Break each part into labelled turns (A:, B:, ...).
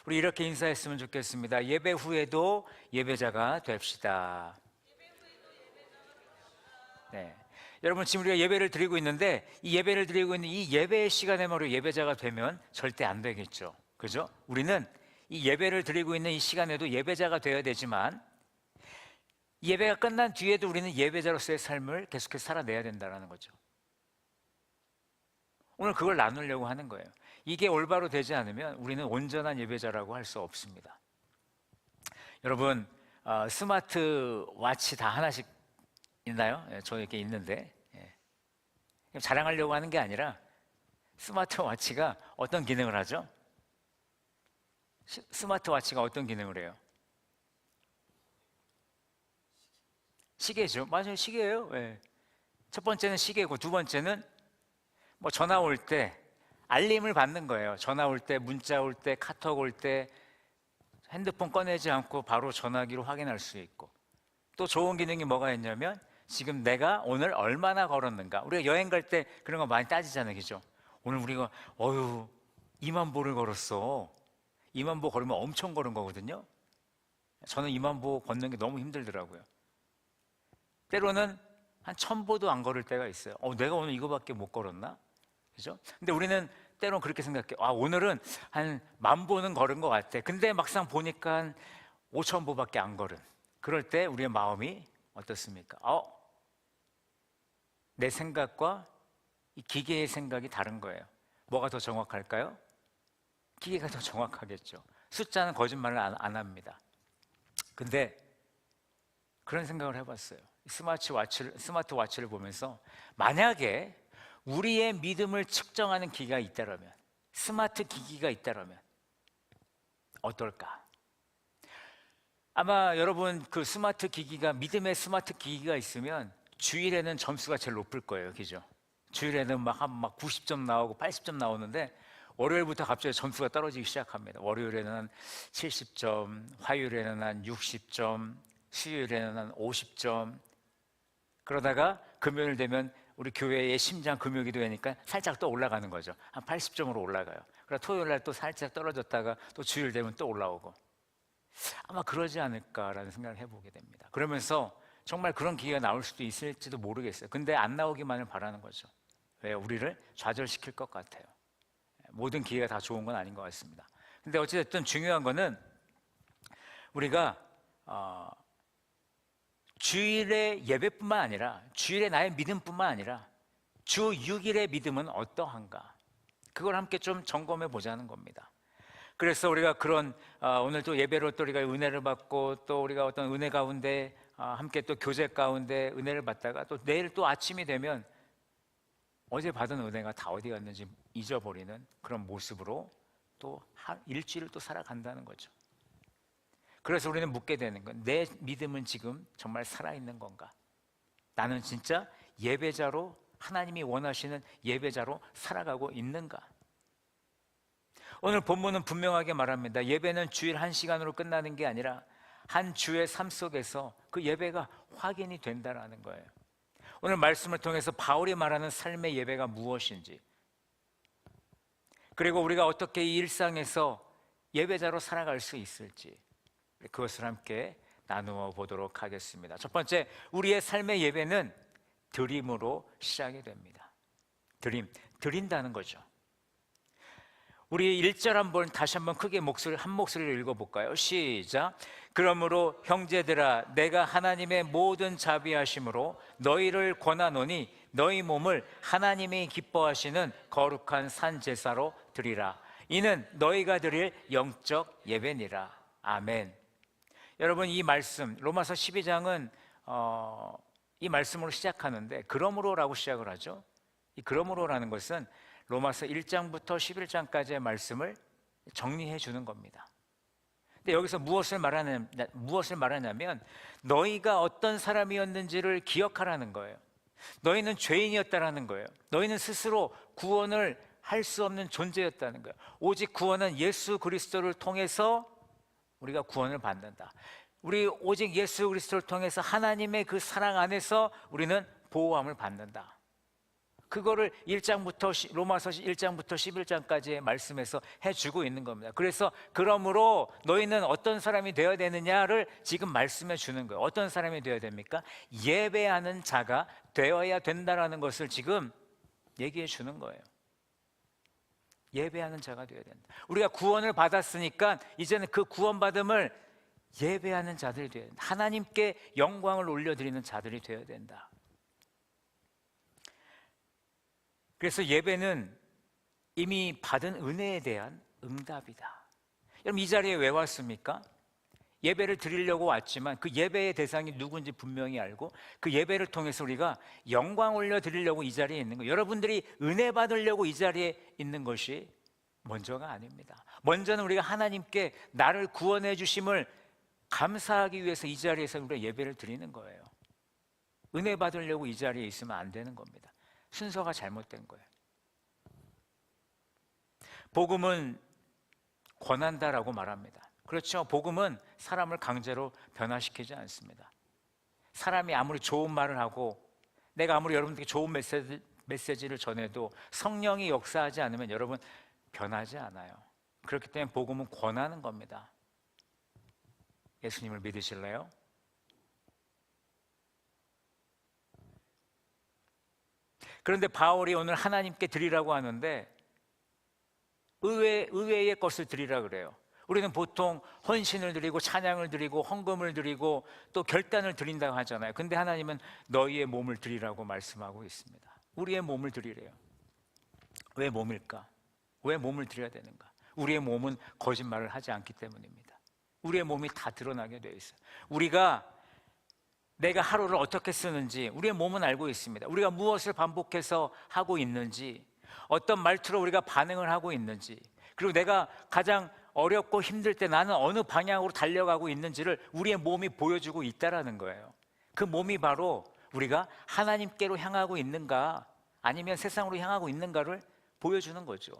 A: 우리 이렇게 인사했으면 좋겠습니다. 예배 후에도 예배자가 됩시다. 네. 여러분, 지금 우리가 예배를 드리고 있는데 이 예배를 드리고 있는 이 예배의 시간에 말로 예배자가 되면 절대 안 되겠죠. 그죠? 우리는 이 예배를 드리고 있는 이 시간에도 예배자가 되어야 되지만 예배가 끝난 뒤에도 우리는 예배자로서의 삶을 계속해서 살아내야 된다는 거죠. 오늘 그걸 나누려고 하는 거예요. 이게 올바로 되지 않으면 우리는 온전한 예배자라고 할 수 없습니다. 여러분, 스마트 워치 다 하나씩 있나요? 저에게 있는데, 자랑하려고 하는 게 아니라 스마트 워치가 어떤 기능을 하죠? 스마트 워치가 어떤 기능을 해요? 시계죠. 맞아요, 시계예요. 첫 번째는 시계고, 두 번째는 뭐 전화 올 때 알림을 받는 거예요. 전화 올 때, 문자 올 때, 카톡 올 때 핸드폰 꺼내지 않고 바로 전화기로 확인할 수 있고, 또 좋은 기능이 뭐가 있냐면 지금 내가 오늘 얼마나 걸었는가. 우리가 여행 갈 때 그런 거 많이 따지잖아요, 그죠? 오늘 우리가 2만 보를 걸었어. 2만 보 걸으면 엄청 걸은 거거든요. 저는 2만 보 걷는 게 너무 힘들더라고요. 때로는 한 1000보도 안 걸을 때가 있어요. 내가 오늘 이거밖에 못 걸었나? 그죠? 근데 우리는 때로는 그렇게 생각해. 오늘은 한 10,000보는 걸은 것 같아. 근데 막상 보니까 5,000보밖에 안 걸은. 그럴 때 우리의 마음이 어떻습니까? 내 생각과 이 기계의 생각이 다른 거예요. 뭐가 더 정확할까요? 기계가 더 정확하겠죠. 숫자는 거짓말을 안 합니다. 근데 그런 생각을 해봤어요. 스마트 워치를 보면서 만약에 우리의 믿음을 측정하는 기기가 있다면, 스마트 기기가 있다면 어떨까? 아마 여러분 그 스마트 기기가, 믿음의 스마트 기기가 있으면 주일에는 점수가 제일 높을 거예요. 그죠? 주일에는 막 90점 나오고 80점 나오는데 월요일부터 갑자기 점수가 떨어지기 시작합니다. 월요일에는 한 70점, 화요일에는 한 60점, 수요일에는 한 50점. 그러다가 금요일 되면 우리 교회의 심장 금요기도회니까 살짝 또 올라가는 거죠. 한 80점으로 올라가요. 그러다 토요일 날 또 살짝 떨어졌다가 또 주일 되면 또 올라오고. 아마 그러지 않을까라는 생각을 해보게 됩니다. 그러면서 정말 그런 기회가 나올 수도 있을지도 모르겠어요. 근데 안 나오기만을 바라는 거죠. 왜? 우리를 좌절시킬 것 같아요. 모든 기회가 다 좋은 건 아닌 것 같습니다. 근데 어찌됐든 중요한 거는 우리가 주일의 예배뿐만 아니라 주일의 나의 믿음뿐만 아니라 주 6일의 믿음은 어떠한가, 그걸 함께 좀 점검해 보자는 겁니다. 그래서 우리가 그런 오늘 또 예배로 또 우리가 은혜를 받고 또 우리가 어떤 은혜 가운데 함께 또 교제 가운데 은혜를 받다가 또 내일 또 아침이 되면 어제 받은 은혜가 다 어디 갔는지 잊어버리는 그런 모습으로 또 일주일을 또 살아간다는 거죠. 그래서 우리는 묻게 되는 건, 내 믿음은 지금 정말 살아있는 건가? 나는 진짜 예배자로, 하나님이 원하시는 예배자로 살아가고 있는가? 오늘 본문은 분명하게 말합니다. 예배는 주일 1시간으로 끝나는 게 아니라 한 주의 삶 속에서 그 예배가 확인이 된다는 거예요. 오늘 말씀을 통해서 바울이 말하는 삶의 예배가 무엇인지, 그리고 우리가 어떻게 이 일상에서 예배자로 살아갈 수 있을지, 그것을 함께 나누어 보도록 하겠습니다. 첫 번째, 우리의 삶의 예배는 드림으로 시작이 됩니다. 드린다는 거죠. 우리 1절 다시 한번 크게 한 목소리를 읽어볼까요? 시작. 그러므로 형제들아, 내가 하나님의 모든 자비하심으로 너희를 권하노니 너희 몸을 하나님이 기뻐하시는 거룩한 산 제사로 드리라. 이는 너희가 드릴 영적 예배니라. 아멘. 여러분, 이 말씀 로마서 12장은 이 말씀으로 시작하는데 그러므로라고 시작을 하죠. 이 그러므로라는 것은 로마서 1장부터 11장까지의 말씀을 정리해 주는 겁니다. 근데 여기서 무엇을 말하냐면 너희가 어떤 사람이었는지를 기억하라는 거예요. 너희는 죄인이었다라는 거예요. 너희는 스스로 구원을 할 수 없는 존재였다는 거예요. 오직 구원은 예수 그리스도를 통해서 우리가 구원을 받는다. 우리 오직 예수 그리스도를 통해서 하나님의 그 사랑 안에서 우리는 보호함을 받는다. 그거를 1장부터 로마서 1장부터 11장까지의 말씀에서 해주고 있는 겁니다. 그래서 그러므로 너희는 어떤 사람이 되어야 되느냐를 지금 말씀해 주는 거예요. 어떤 사람이 되어야 됩니까? 예배하는 자가 되어야 된다라는 것을 지금 얘기해 주는 거예요. 예배하는 자가 되어야 된다. 우리가 구원을 받았으니까 이제는 그 구원받음을 예배하는 자들이 되어야 된다. 하나님께 영광을 올려드리는 자들이 되어야 된다. 그래서 예배는 이미 받은 은혜에 대한 응답이다. 여러분, 이 자리에 왜 왔습니까? 예배를 드리려고 왔지만 그 예배의 대상이 누군지 분명히 알고 그 예배를 통해서 우리가 영광 올려드리려고 이 자리에 있는 거예요. 여러분들이 은혜 받으려고 이 자리에 있는 것이 먼저가 아닙니다. 먼저는 우리가 하나님께 나를 구원해 주심을 감사하기 위해서 이 자리에서 우리가 예배를 드리는 거예요. 은혜 받으려고 이 자리에 있으면 안 되는 겁니다. 순서가 잘못된 거예요. 복음은 권한다라고 말합니다. 그렇죠. 복음은 사람을 강제로 변화시키지 않습니다. 사람이 아무리 좋은 말을 하고 내가 아무리 여러분들에게 좋은 메시지를 전해도 성령이 역사하지 않으면 여러분 변하지 않아요. 그렇기 때문에 복음은 권하는 겁니다. 예수님을 믿으실래요? 그런데 바울이 오늘 하나님께 드리라고 하는데 의외의 것을 드리라 그래요. 우리는 보통 헌신을 드리고 찬양을 드리고 헌금을 드리고 또 결단을 드린다고 하잖아요. 근데 하나님은 너희의 몸을 드리라고 말씀하고 있습니다. 우리의 몸을 드리래요. 왜 몸일까? 왜 몸을 드려야 되는가? 우리의 몸은 거짓말을 하지 않기 때문입니다. 우리의 몸이 다 드러나게 되어 있어요. 내가 하루를 어떻게 쓰는지 우리의 몸은 알고 있습니다. 우리가 무엇을 반복해서 하고 있는지, 어떤 말투로 우리가 반응을 하고 있는지, 그리고 내가 가장 어렵고 힘들 때 나는 어느 방향으로 달려가고 있는지를 우리의 몸이 보여주고 있다라는 거예요. 그 몸이 바로 우리가 하나님께로 향하고 있는가 아니면 세상으로 향하고 있는가를 보여주는 거죠.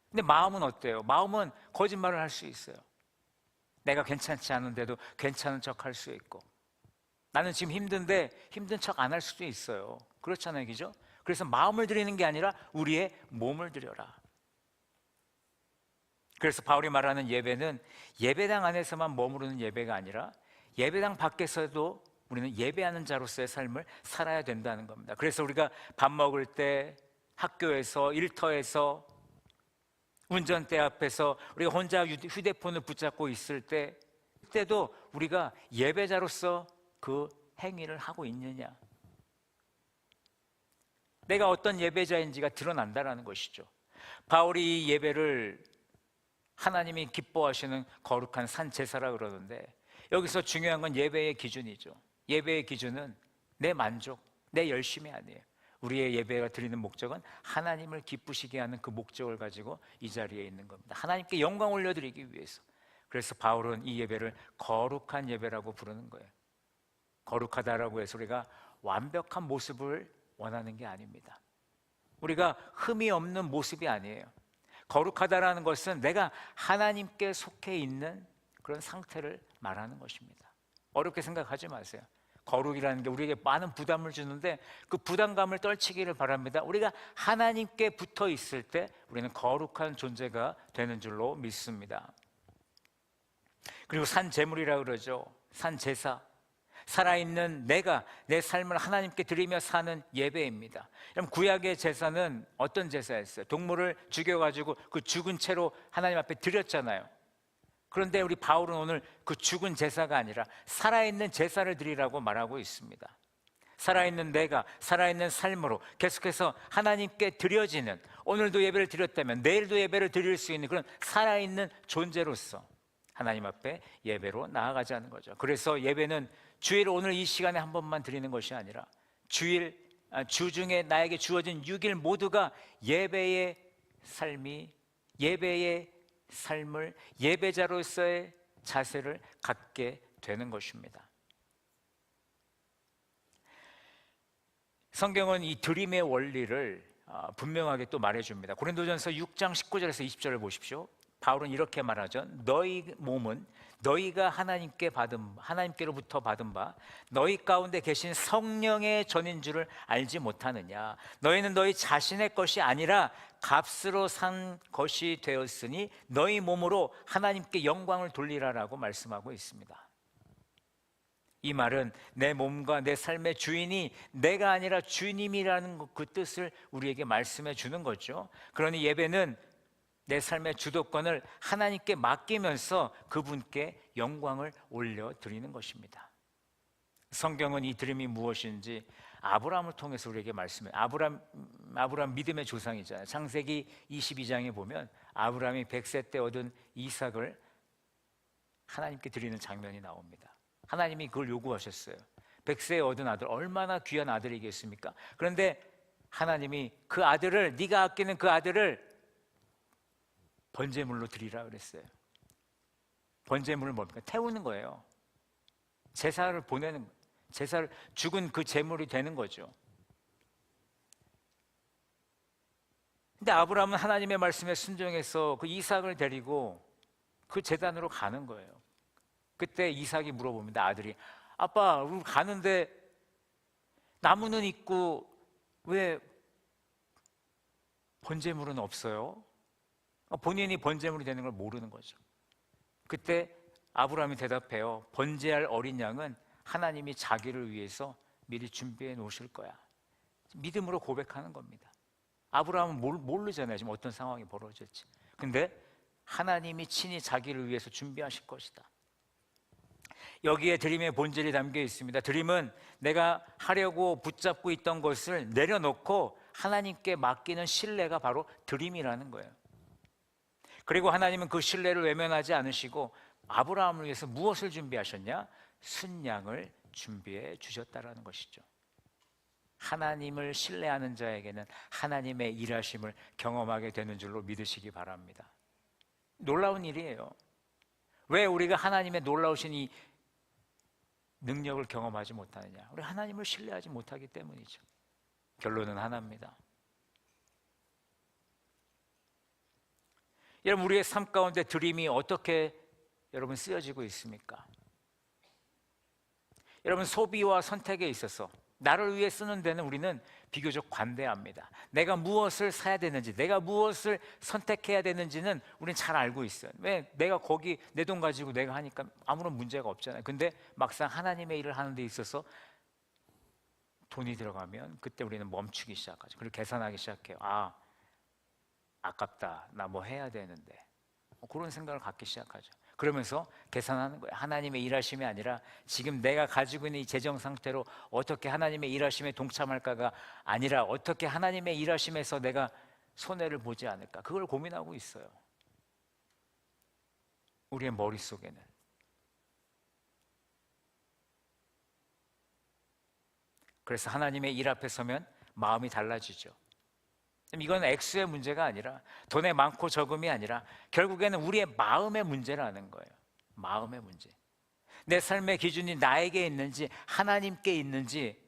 A: 근데 마음은 어때요? 마음은 거짓말을 할 수 있어요. 내가 괜찮지 않은데도 괜찮은 척 할 수 있고, 나는 지금 힘든데 힘든 척 안 할 수도 있어요. 그렇잖아요, 그죠? 그래서 마음을 드리는 게 아니라 우리의 몸을 드려라. 그래서 바울이 말하는 예배는 예배당 안에서만 머무르는 예배가 아니라 예배당 밖에서도 우리는 예배하는 자로서의 삶을 살아야 된다는 겁니다. 그래서 우리가 밥 먹을 때, 학교에서, 일터에서, 운전대 앞에서 우리가 혼자 휴대폰을 붙잡고 있을 때, 그때도 우리가 예배자로서 그 행위를 하고 있느냐, 내가 어떤 예배자인지가 드러난다는 것이죠. 바울이 이 예배를 하나님이 기뻐하시는 거룩한 산 제사라 그러는데, 여기서 중요한 건 예배의 기준이죠. 예배의 기준은 내 만족, 내 열심이 아니에요. 우리의 예배가 드리는 목적은 하나님을 기쁘시게 하는 그 목적을 가지고 이 자리에 있는 겁니다. 하나님께 영광 올려드리기 위해서. 그래서 바울은 이 예배를 거룩한 예배라고 부르는 거예요. 거룩하다라고 해서 우리가 완벽한 모습을 원하는 게 아닙니다. 우리가 흠이 없는 모습이 아니에요. 거룩하다라는 것은 내가 하나님께 속해 있는 그런 상태를 말하는 것입니다. 어렵게 생각하지 마세요. 거룩이라는 게 우리에게 많은 부담을 주는데 그 부담감을 떨치기를 바랍니다. 우리가 하나님께 붙어 있을 때 우리는 거룩한 존재가 되는 줄로 믿습니다. 그리고 산제물이라고 그러죠. 산제사. 살아있는 내가 내 삶을 하나님께 드리며 사는 예배입니다. 그럼 구약의 제사는 어떤 제사였어요? 동물을 죽여가지고 그 죽은 채로 하나님 앞에 드렸잖아요. 그런데 우리 바울은 오늘 그 죽은 제사가 아니라 살아있는 제사를 드리라고 말하고 있습니다. 살아있는 내가 살아있는 삶으로 계속해서 하나님께 드려지는, 오늘도 예배를 드렸다면 내일도 예배를 드릴 수 있는 그런 살아있는 존재로서 하나님 앞에 예배로 나아가자는 거죠. 그래서 예배는 주일 오늘 이 시간에 한 번만 드리는 것이 아니라 주 중에 나에게 주어진 6일 모두가 예배의 삶이, 예배의 삶을, 예배자로서의 자세를 갖게 되는 것입니다. 성경은 이 드림의 원리를 분명하게 또 말해줍니다. 고린도전서 6장 19절에서 20절을 보십시오. 바울은 이렇게 말하죠. 너희 몸은 너희가 하나님께로부터 받은 바 너희 가운데 계신 성령의 전인 줄을 알지 못하느냐. 너희는 너희 자신의 것이 아니라 값으로 산 것이 되었으니 너희 몸으로 하나님께 영광을 돌리라라고 말씀하고 있습니다. 이 말은 내 몸과 내 삶의 주인이 내가 아니라 주님이라는 그 뜻을 우리에게 말씀해 주는 거죠. 그러니 예배는 내 삶의 주도권을 하나님께 맡기면서 그분께 영광을 올려드리는 것입니다. 성경은 이 드림이 무엇인지 아브라함을 통해서 우리에게 말씀해요. 아브라함 믿음의 조상이잖아요. 창세기 22장에 보면 아브라함이 100세 때 얻은 이삭을 하나님께 드리는 장면이 나옵니다. 하나님이 그걸 요구하셨어요. 100세에 얻은 아들, 얼마나 귀한 아들이겠습니까? 그런데 하나님이 그 아들을, 네가 아끼는 그 아들을 번제물로 드리라 그랬어요. 번제물은 뭡니까? 태우는 거예요. 제사를 보내는 거예요. 제사를, 죽은 그 제물이 되는 거죠. 근데 아브라함은 하나님의 말씀에 순종해서 그 이삭을 데리고 그 제단으로 가는 거예요. 그때 이삭이 물어봅니다. 아들이, 아빠, 우리 가는데 나무는 있고 왜 번제물은 없어요? 본인이 번제물이 되는 걸 모르는 거죠. 그때 아브라함이 대답해요. 번제할 어린 양은 하나님이 자기를 위해서 미리 준비해 놓으실 거야. 믿음으로 고백하는 겁니다. 아브라함은 모르잖아요. 지금 어떤 상황이 벌어질지. 근데 하나님이 친히 자기를 위해서 준비하실 것이다. 여기에 드림의 본질이 담겨 있습니다. 드림은 내가 하려고 붙잡고 있던 것을 내려놓고 하나님께 맡기는 신뢰가 바로 드림이라는 거예요. 그리고 하나님은 그 신뢰를 외면하지 않으시고 아브라함을 위해서 무엇을 준비하셨냐? 순양을 준비해 주셨다라는 것이죠. 하나님을 신뢰하는 자에게는 하나님의 일하심을 경험하게 되는 줄로 믿으시기 바랍니다. 놀라운 일이에요. 왜 우리가 하나님의 놀라우신 이 능력을 경험하지 못하느냐? 우리 하나님을 신뢰하지 못하기 때문이죠. 결론은 하나입니다. 여러분, 우리의 삶 가운데 드림이 어떻게 여러분 쓰여지고 있습니까? 여러분, 소비와 선택에 있어서 나를 위해 쓰는 데는 우리는 비교적 관대합니다. 내가 무엇을 사야 되는지, 내가 무엇을 선택해야 되는지는 우리는 잘 알고 있어요. 왜? 내가 거기 내 돈 가지고 내가 하니까 아무런 문제가 없잖아요. 근데 막상 하나님의 일을 하는 데 있어서 돈이 들어가면 그때 우리는 멈추기 시작하죠. 그리고 계산하기 시작해요. 아깝다. 나 뭐 해야 되는데. 그런 생각을 갖기 시작하죠. 그러면서 계산하는 거예요. 하나님의 일하심이 아니라 지금 내가 가지고 있는 이 재정 상태로 어떻게 하나님의 일하심에 동참할까가 아니라 어떻게 하나님의 일하심에서 내가 손해를 보지 않을까. 그걸 고민하고 있어요. 우리의 머릿속에는. 그래서 하나님의 일 앞에 서면 마음이 달라지죠. 이건 액수의 문제가 아니라 돈의 많고 적음이 아니라 결국에는 우리의 마음의 문제라는 거예요. 마음의 문제. 내 삶의 기준이 나에게 있는지 하나님께 있는지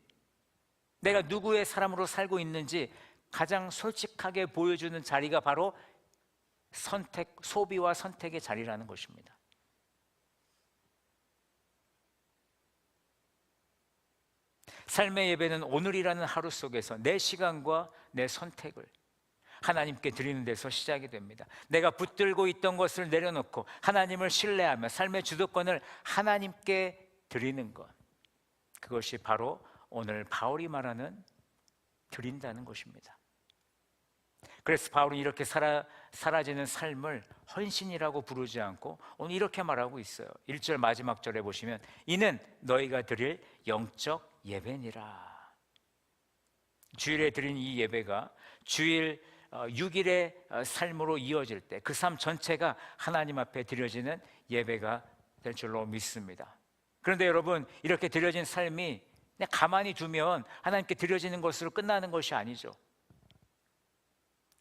A: 내가 누구의 사람으로 살고 있는지 가장 솔직하게 보여주는 자리가 바로 소비와 선택의 자리라는 것입니다. 삶의 예배는 오늘이라는 하루 속에서 내 시간과 내 선택을 하나님께 드리는 데서 시작이 됩니다. 내가 붙들고 있던 것을 내려놓고 하나님을 신뢰하며 삶의 주도권을 하나님께 드리는 것, 그것이 바로 오늘 바울이 말하는 드린다는 것입니다. 그래서 바울은 이렇게 사라지는 삶을 헌신이라고 부르지 않고 오늘 이렇게 말하고 있어요. 1절 마지막 절에 보시면 이는 너희가 드릴 영적 예배니라. 주일에 드린 이 예배가 주일 6일의 삶으로 이어질 때 그 삶 전체가 하나님 앞에 드려지는 예배가 될 줄로 믿습니다. 그런데 여러분, 이렇게 드려진 삶이 그냥 가만히 두면 하나님께 드려지는 것으로 끝나는 것이 아니죠.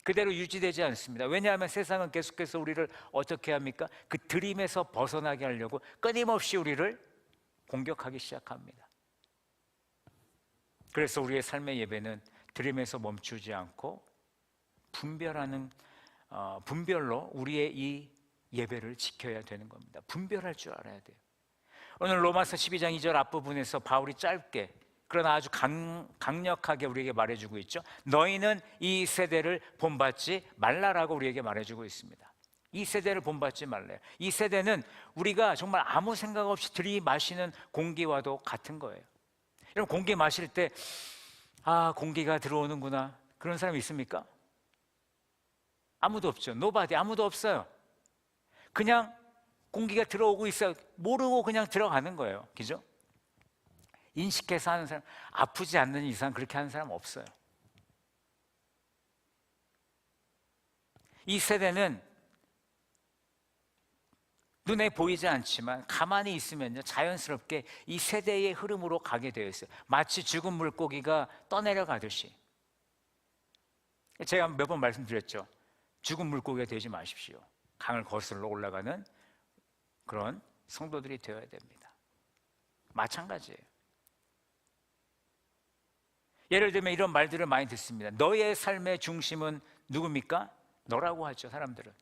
A: 그대로 유지되지 않습니다. 왜냐하면 세상은 계속해서 우리를 어떻게 합니까? 그 드림에서 벗어나게 하려고 끊임없이 우리를 공격하기 시작합니다. 그래서 우리의 삶의 예배는 드림에서 멈추지 않고 분별로 우리의 이 예배를 지켜야 되는 겁니다. 분별할 줄 알아야 돼요. 오늘 로마서 12장 2절 앞부분에서 바울이 짧게 그러나 아주 강력하게 우리에게 말해주고 있죠. 너희는 이 세대를 본받지 말라라고 우리에게 말해주고 있습니다. 이 세대를 본받지 말래요. 이 세대는 우리가 정말 아무 생각 없이 들이마시는 공기와도 같은 거예요. 여러분, 공기 마실 때 공기가 들어오는구나, 그런 사람 있습니까? 아무도 없죠. Nobody, 아무도 없어요. 그냥 공기가 들어오고 있어요. 모르고 그냥 들어가는 거예요. 그죠? 인식해서 하는 사람, 아프지 않는 이상 그렇게 하는 사람 없어요. 이 세대는 눈에 보이지 않지만 가만히 있으면요, 자연스럽게 이 세대의 흐름으로 가게 되어 있어요. 마치 죽은 물고기가 떠내려가듯이. 제가 몇 번 말씀드렸죠. 죽은 물고기가 되지 마십시오. 강을 거슬러 올라가는 그런 성도들이 되어야 됩니다. 마찬가지예요. 예를 들면 이런 말들을 많이 듣습니다. 너의 삶의 중심은 누굽니까? 너라고 하죠, 사람들은.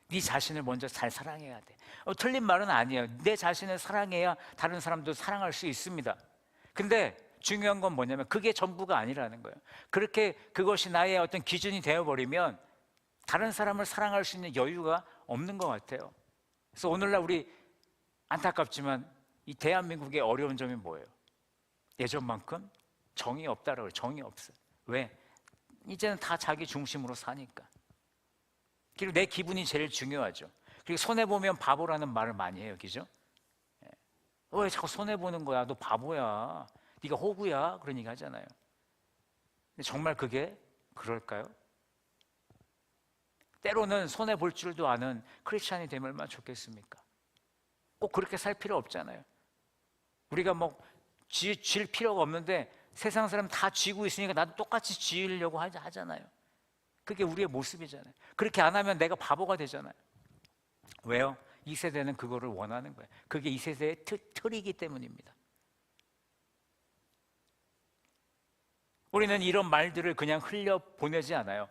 A: 네 자신을 먼저 잘 사랑해야 돼. 틀린 말은 아니에요. 내 자신을 사랑해야 다른 사람도 사랑할 수 있습니다. 근데 중요한 건 뭐냐면 그게 전부가 아니라는 거예요. 그렇게 그것이 나의 어떤 기준이 되어버리면 다른 사람을 사랑할 수 있는 여유가 없는 것 같아요. 그래서 오늘날 우리 안타깝지만 이 대한민국의 어려운 점이 뭐예요? 예전만큼 정이 없다라고 해요. 정이 없어요. 왜? 이제는 다 자기 중심으로 사니까. 그리고 내 기분이 제일 중요하죠. 그리고 손해보면 바보라는 말을 많이 해요. 그죠? 왜 자꾸 손해보는 거야? 너 바보야. 네가 호구야. 그런 얘기 하잖아요. 근데 정말 그게 그럴까요? 때로는 손해볼 줄도 아는 크리스찬이 되면 얼마나 좋겠습니까? 꼭 그렇게 살 필요 없잖아요. 우리가 질 필요가 없는데 세상 사람 다 쥐고 있으니까 나도 똑같이 쥐려고 하잖아요. 그게 우리의 모습이잖아요. 그렇게 안 하면 내가 바보가 되잖아요. 왜요? 이 세대는 그거를 원하는 거예요. 그게 이 세대의 틀이기 때문입니다. 우리는 이런 말들을 그냥 흘려보내지 않아요.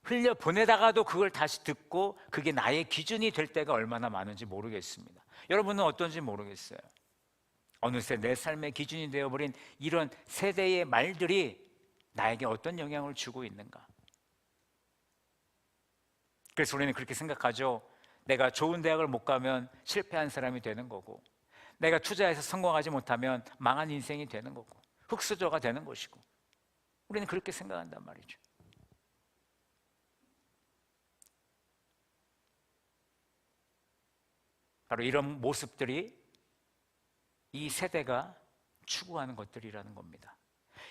A: 흘려보내다가도 그걸 다시 듣고 그게 나의 기준이 될 때가 얼마나 많은지 모르겠습니다. 여러분은 어떤지 모르겠어요. 어느새 내 삶의 기준이 되어버린 이런 세대의 말들이 나에게 어떤 영향을 주고 있는가. 그래서 우리는 그렇게 생각하죠. 내가 좋은 대학을 못 가면 실패한 사람이 되는 거고, 내가 투자해서 성공하지 못하면 망한 인생이 되는 거고, 흙수저가 되는 것이고, 우리는 그렇게 생각한단 말이죠. 바로 이런 모습들이 이 세대가 추구하는 것들이라는 겁니다.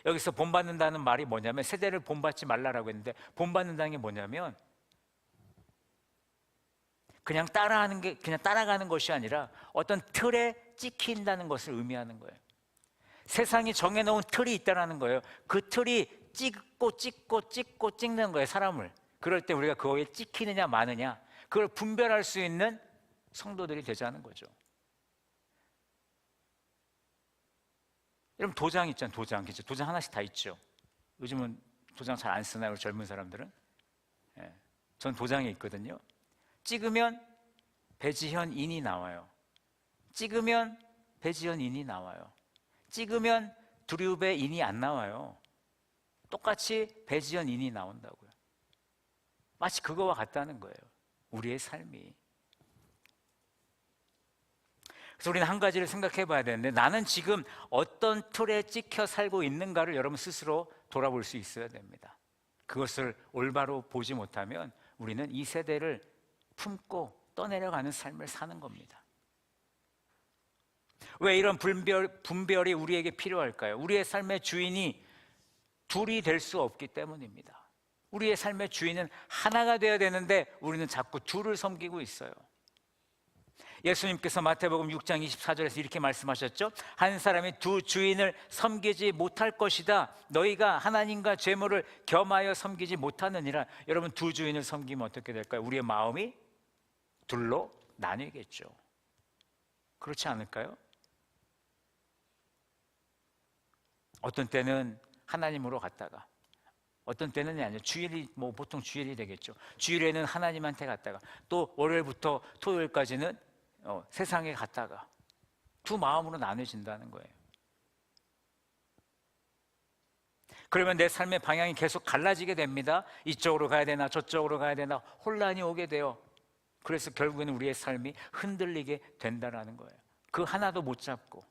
A: 여기서 본받는다는 말이 뭐냐면, 세대를 본받지 말라라고 했는데 본받는다는 게 뭐냐면 그냥 따라가는 것이 아니라 어떤 틀에 찍힌다는 것을 의미하는 거예요. 세상이 정해놓은 틀이 있다는 거예요. 그 틀이 찍고 찍는 거예요, 사람을. 그럴 때 우리가 그거에 찍히느냐 마느냐, 그걸 분별할 수 있는 성도들이 되자는 거죠. 여러분, 도장 있잖아요. 도장 하나씩 다 있죠. 요즘은 도장 잘 안 쓰나요, 우리 젊은 사람들은? 전 도장이 있거든요. 찍으면 배지현 인이 나와요. 찍으면 배지현 인이 나와요. 찍으면 두류배 인이 안 나와요. 똑같이 배지현 인이 나온다고요. 마치 그거와 같다는 거예요, 우리의 삶이. 그래서 우리는 한 가지를 생각해 봐야 되는데, 나는 지금 어떤 틀에 찍혀 살고 있는가를 여러분 스스로 돌아볼 수 있어야 됩니다. 그것을 올바로 보지 못하면 우리는 이 세대를 품고 떠내려가는 삶을 사는 겁니다. 왜 이런 분별이 우리에게 필요할까요? 우리의 삶의 주인이 둘이 될 수 없기 때문입니다. 우리의 삶의 주인은 하나가 되어야 되는데 우리는 자꾸 둘을 섬기고 있어요. 예수님께서 마태복음 6장 24절에서 이렇게 말씀하셨죠. 한 사람이 두 주인을 섬기지 못할 것이다. 너희가 하나님과 재물을 겸하여 섬기지 못하느니라. 여러분, 두 주인을 섬기면 어떻게 될까요? 우리의 마음이 둘로 나뉘겠죠. 그렇지 않을까요? 어떤 때는 하나님으로 갔다가 어떤 때는 아니요. 주일이 뭐 보통 주일이 되겠죠. 주일에는 하나님한테 갔다가 또 월요일부터 토요일까지는 세상에 갔다가 두 마음으로 나눠진다는 거예요. 그러면 내 삶의 방향이 계속 갈라지게 됩니다. 이쪽으로 가야 되나 저쪽으로 가야 되나 혼란이 오게 돼요. 그래서 결국에는 우리의 삶이 흔들리게 된다는 거예요. 그 하나도 못 잡고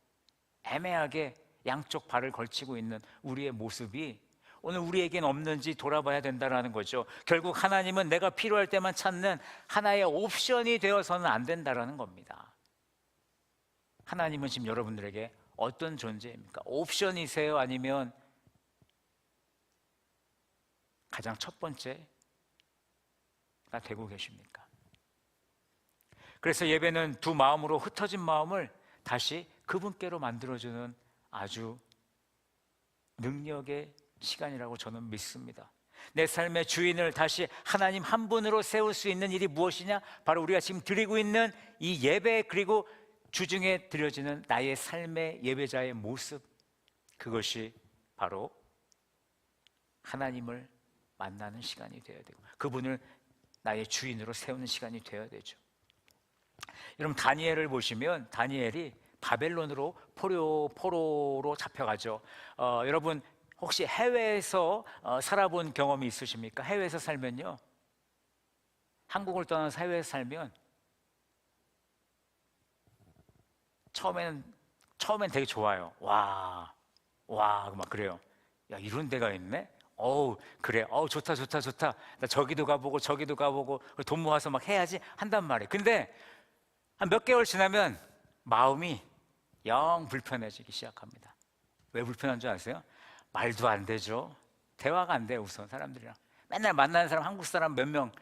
A: 애매하게 양쪽 발을 걸치고 있는 우리의 모습이 오늘 우리에겐 없는지 돌아봐야 된다는 거죠. 결국 하나님은 내가 필요할 때만 찾는 하나의 옵션이 되어서는 안 된다는 겁니다. 하나님은 지금 여러분들에게 어떤 존재입니까? 옵션이세요? 아니면 가장 첫 번째가 되고 계십니까? 그래서 예배는 두 마음으로 흩어진 마음을 다시 그분께로 만들어주는 아주 능력의 시간이라고 저는 믿습니다. 내 삶의 주인을 다시 하나님 한 분으로 세울 수 있는 일이 무엇이냐? 바로 우리가 지금 드리고 있는 이 예배, 그리고 주중에 드려지는 나의 삶의 예배자의 모습, 그것이 바로 하나님을 만나는 시간이 되어야 되고 그분을 나의 주인으로 세우는 시간이 되어야 되죠. 여러분, 다니엘을 보시면 다니엘이 바벨론으로 포로로 잡혀가죠. 여러분 혹시 해외에서 살아본 경험이 있으십니까? 해외에서 살면요, 한국을 떠나서 해외에서 살면 처음엔 되게 좋아요. 와, 막 그래요. 야, 이런 데가 있네? 어우, 그래. 어우, 좋다. 나 저기도 가보고 돈 모아서 막 해야지 한단 말이에요. 근데 한 몇 개월 지나면 마음이 영 불편해지기 시작합니다. 왜 불편한 줄 아세요? 말도 안 되죠. 대화가 안 돼요. 우선 사람들이랑 맨날 만나는 사람, 한국 사람 몇 명,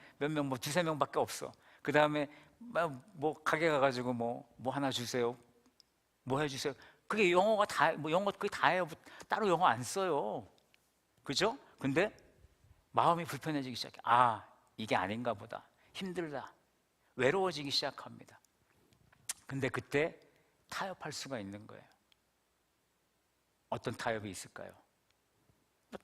A: 뭐 두세 명밖에 없어. 그 다음에 뭐 가게 가가지고 뭐 하나 주세요, 뭐 해주세요. 그게 영어가 다, 영어 그게 다예요. 따로 영어 안 써요. 그죠? 근데 마음이 불편해지기 시작해. 아, 이게 아닌가 보다. 힘들다. 외로워지기 시작합니다. 근데 그때 타협할 수가 있는 거예요. 어떤 타협이 있을까요?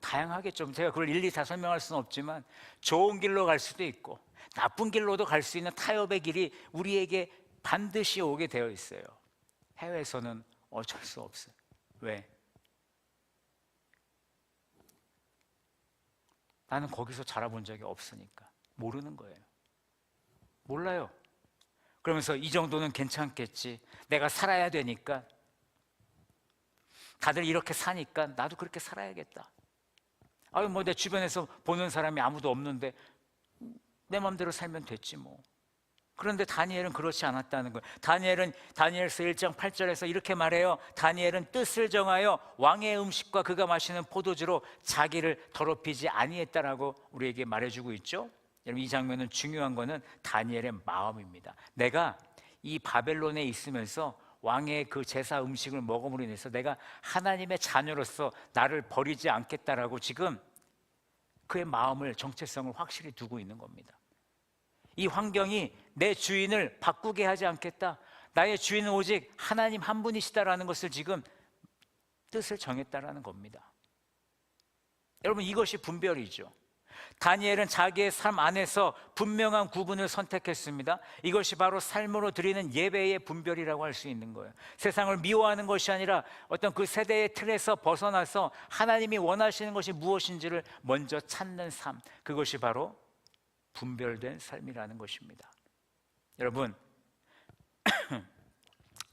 A: 다양하게 좀 제가 그걸 일일이 다 설명할 수는 없지만 좋은 길로 갈 수도 있고 나쁜 길로도 갈 수 있는 타협의 길이 우리에게 반드시 오게 되어 있어요. 해외에서는 어쩔 수 없어요. 왜? 나는 거기서 자라본 적이 없으니까 모르는 거예요. 몰라요. 그러면서 이 정도는 괜찮겠지, 내가 살아야 되니까, 다들 이렇게 사니까 나도 그렇게 살아야겠다. 아유, 뭐 내 주변에서 보는 사람이 아무도 없는데 내 마음대로 살면 됐지 뭐. 그런데 다니엘은 그렇지 않았다는 거예요. 다니엘은 다니엘서 1장 8절에서 이렇게 말해요. 다니엘은 뜻을 정하여 왕의 음식과 그가 마시는 포도주로 자기를 더럽히지 아니했다라고 우리에게 말해주고 있죠. 여러분, 이 장면은 중요한 거는 다니엘의 마음입니다. 내가 이 바벨론에 있으면서 왕의 그 제사 음식을 먹음으로 인해서 내가 하나님의 자녀로서 나를 버리지 않겠다라고 지금 그의 마음을, 정체성을 확실히 두고 있는 겁니다. 이 환경이 내 주인을 바꾸게 하지 않겠다, 나의 주인은 오직 하나님 한 분이시다라는 것을 지금 뜻을 정했다라는 겁니다. 여러분, 이것이 분별이죠. 다니엘은 자기의 삶 안에서 분명한 구분을 선택했습니다. 이것이 바로 삶으로 드리는 예배의 분별이라고 할 수 있는 거예요. 세상을 미워하는 것이 아니라 어떤 그 세대의 틀에서 벗어나서 하나님이 원하시는 것이 무엇인지를 먼저 찾는 삶, 그것이 바로 분별된 삶이라는 것입니다. 여러분,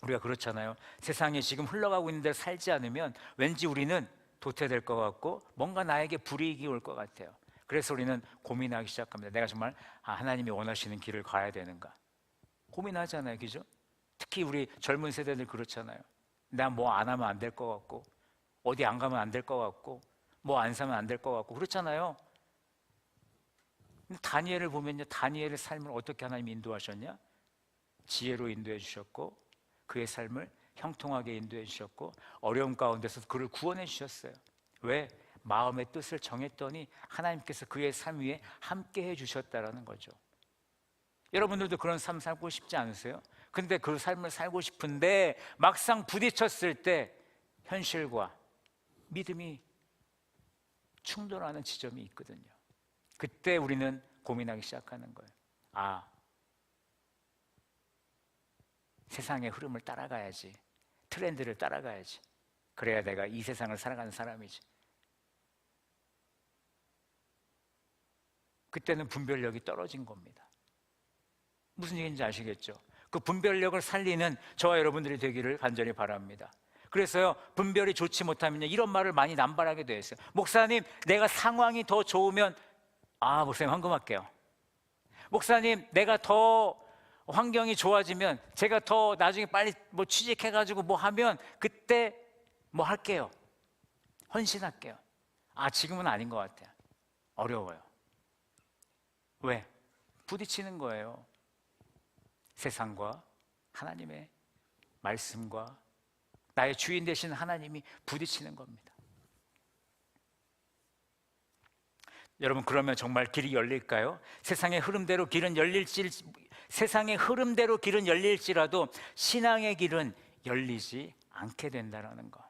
A: 우리가 그렇잖아요. 세상이 지금 흘러가고 있는 대로 살지 않으면 왠지 우리는 도태될 것 같고 뭔가 나에게 불이익이 올 것 같아요. 그래서 우리는 고민하기 시작합니다. 내가 정말 하나님이 원하시는 길을 가야 되는가 고민하잖아요. 그죠? 특히 우리 젊은 세대들 그렇잖아요. 나 뭐 안 하면 안 될 것 같고, 어디 안 가면 안 될 것 같고, 뭐 안 사면 안 될 것 같고 그렇잖아요. 다니엘을 보면요, 다니엘의 삶을 어떻게 하나님이 인도하셨냐? 지혜로 인도해 주셨고 그의 삶을 형통하게 인도해 주셨고 어려움 가운데서 그를 구원해 주셨어요. 왜? 마음의 뜻을 정했더니 하나님께서 그의 삶 위에 함께 해주셨다라는 거죠. 여러분들도 그런 삶 살고 싶지 않으세요? 근데 그 삶을 살고 싶은데 막상 부딪혔을 때 현실과 믿음이 충돌하는 지점이 있거든요. 그때 우리는 고민하기 시작하는 거예요. 아, 세상의 흐름을 따라가야지. 트렌드를 따라가야지. 그래야 내가 이 세상을 살아가는 사람이지. 그때는 분별력이 떨어진 겁니다. 무슨 얘기인지 아시겠죠? 그 분별력을 살리는 저와 여러분들이 되기를 간절히 바랍니다. 그래서요, 분별이 좋지 못하면 이런 말을 많이 남발하게 되어 있어요. 목사님, 내가 상황이 더 좋으면, 목사님 헌금할게요. 목사님, 내가 더 환경이 좋아지면, 제가 더 나중에 빨리 뭐 취직해가지고 뭐 하면 그때 뭐 할게요. 헌신할게요. 지금은 아닌 것 같아요. 어려워요. 왜? 부딪히는 거예요. 세상과 하나님의 말씀과 나의 주인 되신 하나님이 부딪히는 겁니다. 여러분, 그러면 정말 길이 열릴까요? 세상의 흐름대로 길은 열릴지라도 신앙의 길은 열리지 않게 된다는 거.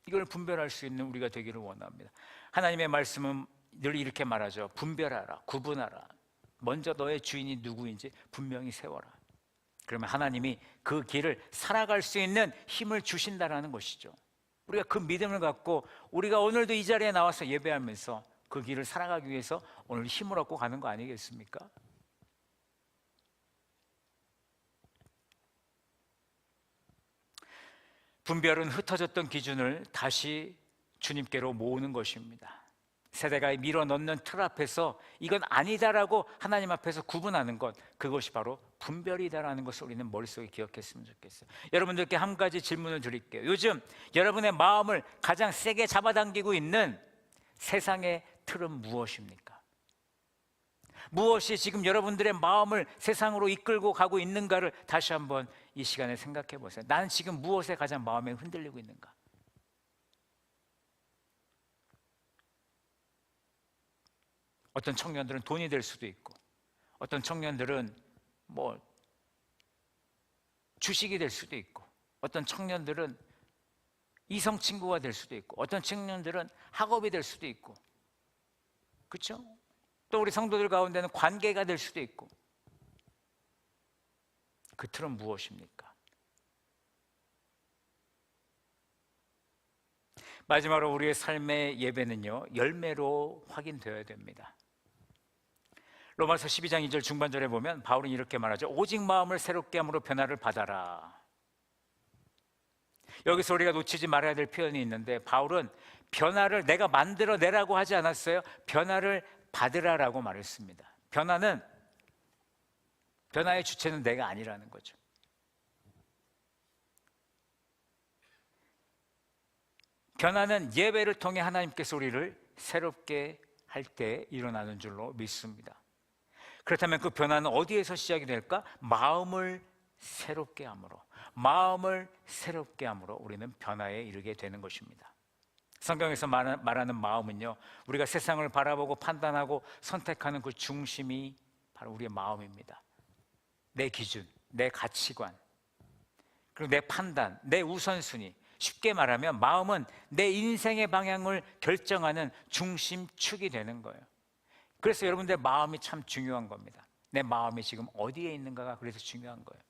A: 이걸 분별할 수 있는 우리가 되기를 원합니다. 하나님의 말씀은 늘 이렇게 말하죠. 분별하라, 구분하라. 먼저 너의 주인이 누구인지 분명히 세워라. 그러면 하나님이 그 길을 살아갈 수 있는 힘을 주신다는 것이죠. 우리가 그 믿음을 갖고 우리가 오늘도 이 자리에 나와서 예배하면서 그 길을 살아가기 위해서 오늘 힘을 얻고 가는 거 아니겠습니까? 분별은 흩어졌던 기준을 다시 주님께로 모으는 것입니다. 세대가 밀어넣는 틀 앞에서 이건 아니다라고 하나님 앞에서 구분하는 것, 그것이 바로 분별이다라는 것을 우리는 머릿속에 기억했으면 좋겠어요. 여러분들께 한 가지 질문을 드릴게요. 요즘 여러분의 마음을 가장 세게 잡아당기고 있는 세상의 틀은 무엇입니까? 무엇이 지금 여러분들의 마음을 세상으로 이끌고 가고 있는가를 다시 한번 이 시간에 생각해 보세요. 나는 지금 무엇에 가장 마음에 흔들리고 있는가? 어떤 청년들은 돈이 될 수도 있고, 어떤 청년들은 뭐 주식이 될 수도 있고, 어떤 청년들은 이성 친구가 될 수도 있고, 어떤 청년들은 학업이 될 수도 있고, 그렇죠? 또 우리 성도들 가운데는 관계가 될 수도 있고. 그 틀은 무엇입니까? 마지막으로 우리의 삶의 예배는요, 열매로 확인되어야 됩니다. 로마서 12장 2절 중반절에 보면 바울은 이렇게 말하죠. 오직 마음을 새롭게 함으로 변화를 받아라. 여기서 우리가 놓치지 말아야 될 표현이 있는데, 바울은 변화를 내가 만들어내라고 하지 않았어요. 변화를 받으라라고 말했습니다. 변화의 주체는 내가 아니라는 거죠. 변화는 예배를 통해 하나님께서 우리를 새롭게 할 때 일어나는 줄로 믿습니다. 그렇다면 그 변화는 어디에서 시작이 될까? 마음을 새롭게 함으로 우리는 변화에 이르게 되는 것입니다. 성경에서 말하는 마음은요, 우리가 세상을 바라보고 판단하고 선택하는 그 중심이 바로 우리의 마음입니다. 내 기준, 내 가치관, 그리고 내 판단, 내 우선순위. 쉽게 말하면 마음은 내 인생의 방향을 결정하는 중심축이 되는 거예요. 그래서 여러분들 마음이 참 중요한 겁니다. 내 마음이 지금 어디에 있는가가 그래서 중요한 거예요.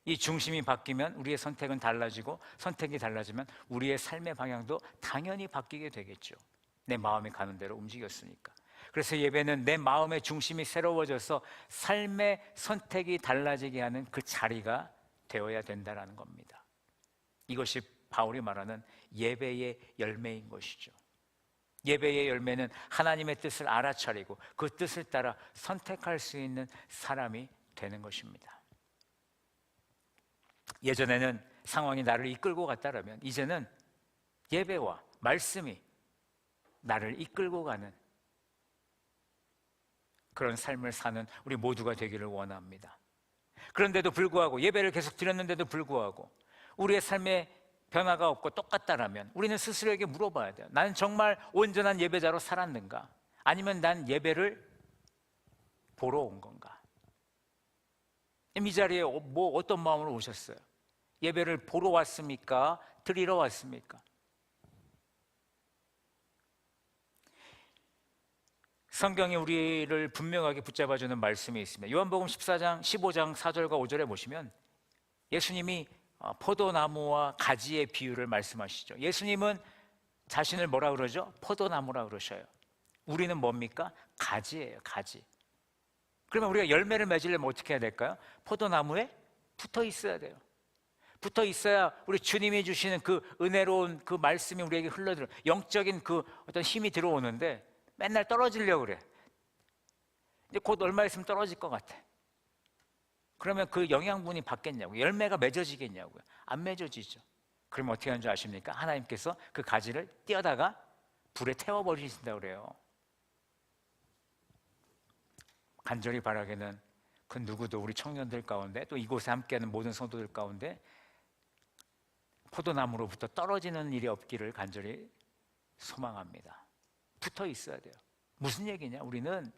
A: 이 중심이 바뀌면 우리의 선택은 달라지고, 선택이 달라지면 우리의 삶의 방향도 당연히 바뀌게 되겠죠. 내 마음이 가는 대로 움직였으니까. 그래서 예배는 내 마음의 중심이 새로워져서 삶의 선택이 달라지게 하는 그 자리가 되어야 된다는 겁니다. 이것이 바울이 말하는 예배의 열매인 것이죠. 예배의 열매는 하나님의 뜻을 알아차리고 그 뜻을 따라 선택할 수 있는 사람이 되는 것입니다. 예전에는 상황이 나를 이끌고 갔다면 이제는 예배와 말씀이 나를 이끌고 가는 그런 삶을 사는 우리 모두가 되기를 원합니다. 그런데도 불구하고, 예배를 계속 드렸는데도 불구하고 우리의 삶에 변화가 없고 똑같다라면 우리는 스스로에게 물어봐야 돼요. 나는 정말 온전한 예배자로 살았는가? 아니면 난 예배를 보러 온 건가? 이 자리에 어떤 마음으로 오셨어요? 예배를 보러 왔습니까? 드리러 왔습니까? 성경이 우리를 분명하게 붙잡아주는 말씀이 있습니다. 요한복음 14장 15장 4절과 5절에 보시면 예수님이 포도나무와 가지의 비유를 말씀하시죠. 예수님은 자신을 뭐라 그러죠? 포도나무라 그러셔요. 우리는 뭡니까? 가지예요, 가지. 그러면 우리가 열매를 맺으려면 어떻게 해야 될까요? 포도나무에 붙어 있어야 돼요. 붙어 있어야 우리 주님이 주시는 그 은혜로운 그 말씀이 우리에게 흘러들어, 영적인 그 어떤 힘이 들어오는데 맨날 떨어지려고 그래. 이제 곧 얼마 있으면 떨어질 것 같아. 그러면 그 영양분이 받겠냐고요? 열매가 맺어지겠냐고요? 안 맺어지죠. 그러면 어떻게 하는 줄 아십니까? 하나님께서 그 가지를 띄어다가 불에 태워버리신다고 그래요. 간절히 바라기는 그 누구도 우리 청년들 가운데 또 이곳에 함께하는 모든 성도들 가운데 포도나무로부터 떨어지는 일이 없기를 간절히 소망합니다. 붙어 있어야 돼요. 무슨 얘기냐? 우리는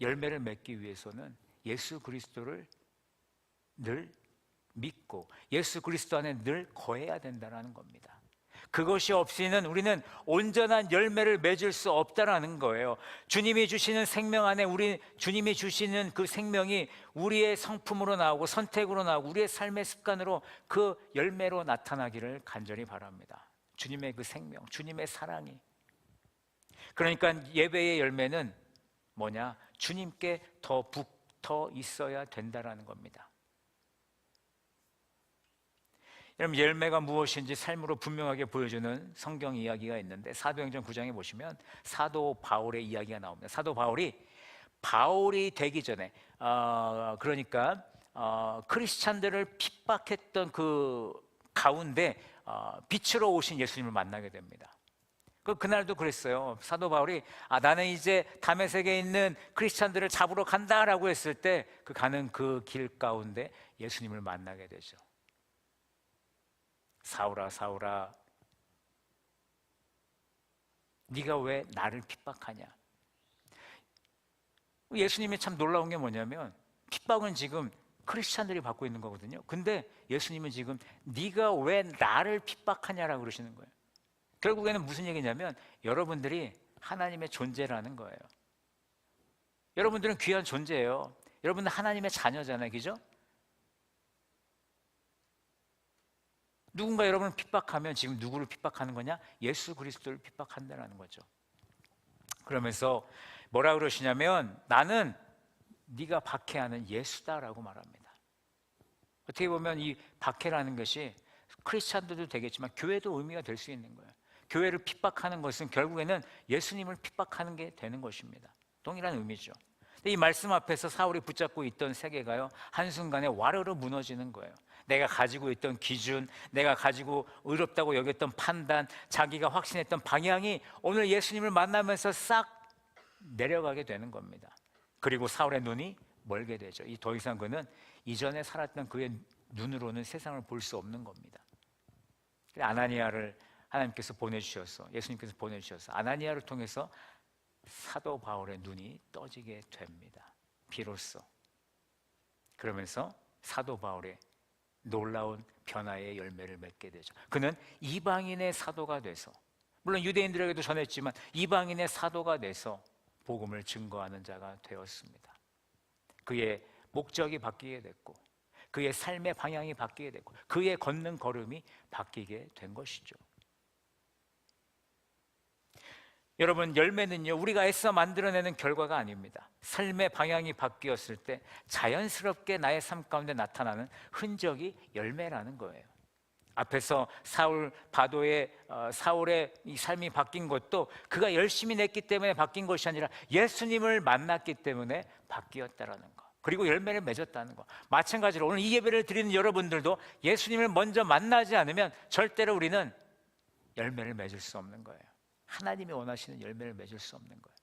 A: 열매를 맺기 위해서는 예수 그리스도를 늘 믿고 예수 그리스도 안에 늘 거해야 된다는 겁니다. 그것이 없이는 우리는 온전한 열매를 맺을 수 없다라는 거예요. 주님이 주시는 생명 안에 주님이 주시는 그 생명이 우리의 성품으로 나오고 선택으로 나오고 우리의 삶의 습관으로 그 열매로 나타나기를 간절히 바랍니다. 주님의 그 생명, 주님의 사랑이. 그러니까 예배의 열매는 뭐냐? 주님께 더 붙어 있어야 된다라는 겁니다. 여러분, 열매가 무엇인지 삶으로 분명하게 보여주는 성경 이야기가 있는데 사도행전 9장에 보시면 사도 바울의 이야기가 나옵니다. 사도 바울이 되기 전에 그러니까 크리스찬들을 핍박했던 그 가운데 빛으로 오신 예수님을 만나게 됩니다. 그날도 그랬어요. 사도 바울이 나는 이제 다메섹에 있는 크리스찬들을 잡으러 간다라고 했을 때 그 가는 그 길 가운데 예수님을 만나게 되죠. 사울아 사울아 네가 왜 나를 핍박하냐. 예수님이 참 놀라운 게 뭐냐면 핍박은 지금 크리스찬들이 받고 있는 거거든요. 근데 예수님은 지금 네가 왜 나를 핍박하냐라고 그러시는 거예요. 결국에는 무슨 얘기냐면 여러분들이 하나님의 존재라는 거예요. 여러분들은 귀한 존재예요. 여러분들 하나님의 자녀잖아요. 그죠? 누군가 여러분을 핍박하면 지금 누구를 핍박하는 거냐? 예수 그리스도를 핍박한다는 거죠. 그러면서 뭐라 그러시냐면 나는 네가 박해하는 예수다라고 말합니다. 어떻게 보면 이 박해라는 것이 크리스찬들도 되겠지만 교회도 의미가 될 수 있는 거예요. 교회를 핍박하는 것은 결국에는 예수님을 핍박하는 게 되는 것입니다. 동일한 의미죠. 근데 이 말씀 앞에서 사울이 붙잡고 있던 세계가요 한순간에 와르르 무너지는 거예요. 내가 가지고 있던 기준, 내가 가지고 의롭다고 여겼던 판단, 자기가 확신했던 방향이 오늘 예수님을 만나면서 싹 내려가게 되는 겁니다. 그리고 사울의 눈이 멀게 되죠. 더 이상 그는 이전에 살았던 그의 눈으로는 세상을 볼 수 없는 겁니다. 아나니아를 하나님께서 보내주셔서 예수님께서 보내주셔서 아나니아를 통해서 사도 바울의 눈이 떠지게 됩니다. 비로소. 그러면서 사도 바울의 놀라운 변화의 열매를 맺게 되죠. 그는 이방인의 사도가 돼서 물론 유대인들에게도 전했지만 이방인의 사도가 돼서 복음을 증거하는 자가 되었습니다. 그의 목적이 바뀌게 됐고 그의 삶의 방향이 바뀌게 됐고 그의 걷는 걸음이 바뀌게 된 것이죠. 여러분, 열매는요 우리가 애써 만들어내는 결과가 아닙니다. 삶의 방향이 바뀌었을 때 자연스럽게 나의 삶 가운데 나타나는 흔적이 열매라는 거예요. 앞에서 사울의 이 삶이 바뀐 것도 그가 열심히 냈기 때문에 바뀐 것이 아니라 예수님을 만났기 때문에 바뀌었다라는 거. 그리고 열매를 맺었다는 거. 마찬가지로 오늘 이 예배를 드리는 여러분들도 예수님을 먼저 만나지 않으면 절대로 우리는 열매를 맺을 수 없는 거예요. 하나님이 원하시는 열매를 맺을 수 없는 거예요.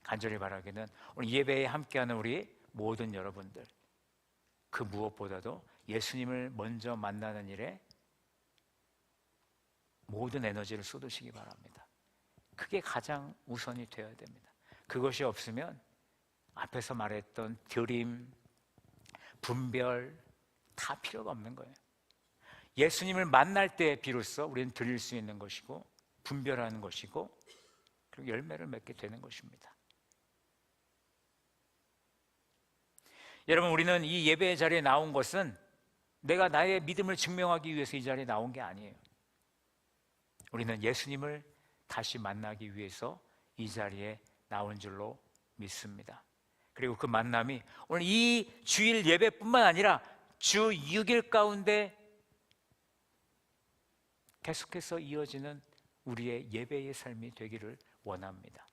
A: 간절히 바라기는 오늘 예배에 함께하는 우리 모든 여러분들 그 무엇보다도 예수님을 먼저 만나는 일에 모든 에너지를 쏟으시기 바랍니다. 그게 가장 우선이 되어야 됩니다. 그것이 없으면 앞에서 말했던 드림, 분별 다 필요가 없는 거예요. 예수님을 만날 때 비로소 우리는 드릴 수 있는 것이고 분별하는 것이고 그리고 열매를 맺게 되는 것입니다. 여러분, 우리는 이 예배의 자리에 나온 것은 내가 나의 믿음을 증명하기 위해서 이 자리에 나온 게 아니에요. 우리는 예수님을 다시 만나기 위해서 이 자리에 나온 줄로 믿습니다. 그리고 그 만남이 오늘 이 주일 예배뿐만 아니라 주 6일 가운데 계속해서 이어지는 우리의 예배의 삶이 되기를 원합니다.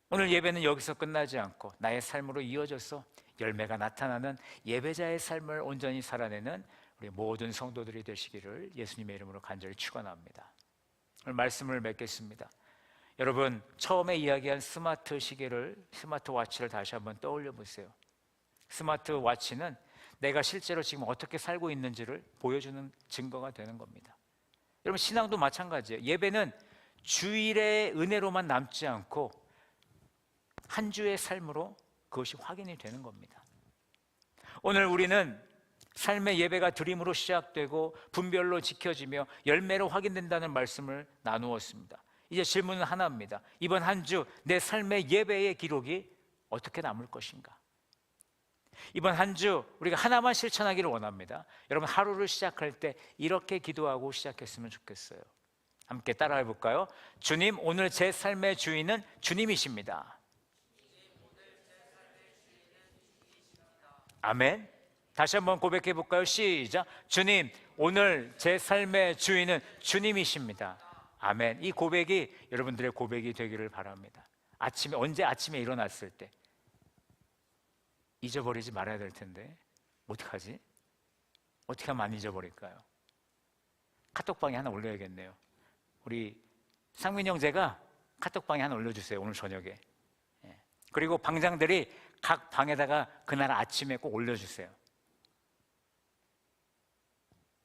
A: 오늘 예배는 여기서 끝나지 않고 나의 삶으로 이어져서 열매가 나타나는 예배자의 삶을 온전히 살아내는 우리 모든 성도들이 되시기를 예수님의 이름으로 간절히 축원합니다. 오늘 말씀을 맺겠습니다. 여러분, 처음에 이야기한 스마트워치를 다시 한번 떠올려 보세요. 스마트워치는 내가 실제로 지금 어떻게 살고 있는지를 보여주는 증거가 되는 겁니다. 여러분, 신앙도 마찬가지예요. 예배는 주일의 은혜로만 남지 않고 한 주의 삶으로 그것이 확인이 되는 겁니다. 오늘 우리는 삶의 예배가 드림으로 시작되고 분별로 지켜지며 열매로 확인된다는 말씀을 나누었습니다. 이제 질문은 하나입니다. 이번 한 주 내 삶의 예배의 기록이 어떻게 남을 것인가? 이번 한 주 우리가 하나만 실천하기를 원합니다. 여러분, 하루를 시작할 때 이렇게 기도하고 시작했으면 좋겠어요. 함께 따라해 볼까요? 주님, 오늘 제 삶의 주인은 주님이십니다. 아멘. 다시 한번 고백해 볼까요? 시작. 주님, 오늘 제 삶의 주인은 주님이십니다. 아멘. 이 고백이 여러분들의 고백이 되기를 바랍니다. 언제 아침에 일어났을 때 잊어버리지 말아야 될 텐데 어떡하지? 어떻게 하면 안 잊어버릴까요? 카톡방에 하나 올려야겠네요. 우리 상민 형제가 카톡방에 하나 올려주세요. 오늘 저녁에. 그리고 방장들이 각 방에다가 그날 아침에 꼭 올려주세요.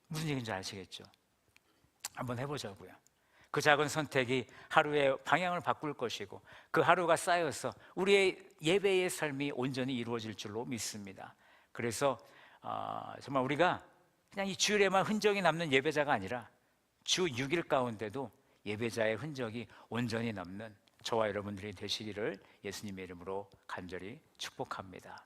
A: 무슨 얘기인지 아시겠죠? 한번 해보자고요. 그 작은 선택이 하루의 방향을 바꿀 것이고 그 하루가 쌓여서 우리의 예배의 삶이 온전히 이루어질 줄로 믿습니다. 그래서 정말 우리가 그냥 이 주일에만 흔적이 남는 예배자가 아니라 주 6일 가운데도 예배자의 흔적이 온전히 남는 저와 여러분들이 되시기를 예수님의 이름으로 간절히 축복합니다.